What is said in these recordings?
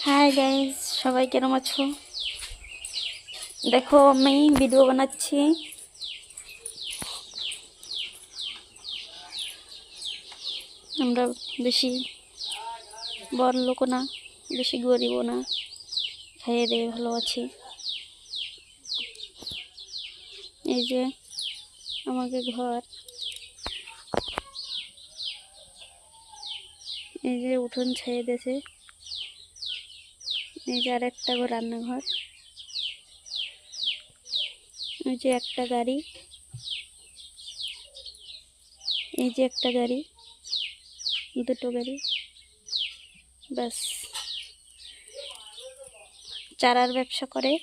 Hi guys, সবাই কেমন আছো? দেখো আমি ভিডিও বানাচ্ছি। আমরা বেশি বড় লোক না, বেশি গরিবও না, খাইয়ে দিয়ে ভালো আছি। এই যে আমাকে ঘর, এই যে উঠোন ছাইয়ে দিয়েছে, এই যে আর একটা ঘর রান্নাঘর, এই যে একটা গাড়ি, এই যে একটা গাড়ি, দুটো গাড়ি, ব্যাস। চারার ব্যবসা করে।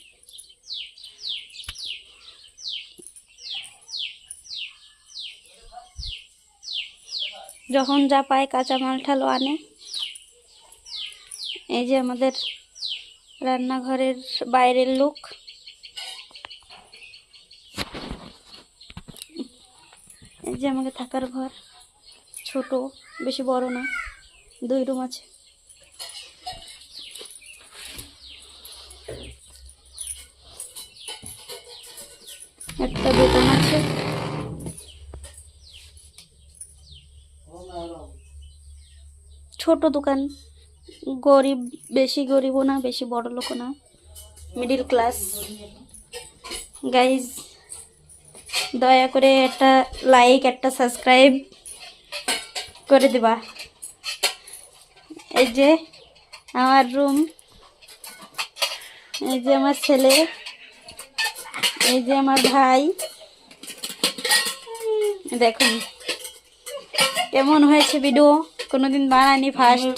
যখন যা পায় কাঁচামাল ঠালো আনে। এই যে আমাদের রান্নাঘরের বাইরের লোক। এই যে আমাকে থাকার ঘর, ছোট, বেশি বড় না, 2 রুম আছে। একটা দোকান আছে। ছোট দোকান, গরিব, বেশি গরিবও না, বেশি বড় লোকও না, মিডিল ক্লাস। গাইজ, দয়া করে একটা লাইক, একটা সাবস্ক্রাইব করে দিবা। এই যে আমার রুম, এই যে আমার ছেলে, এই যে আমার ভাই। দেখুন কেমন হয়েছে ভিডিও, কোনোদিন বানাইনি, ফার্স্ট।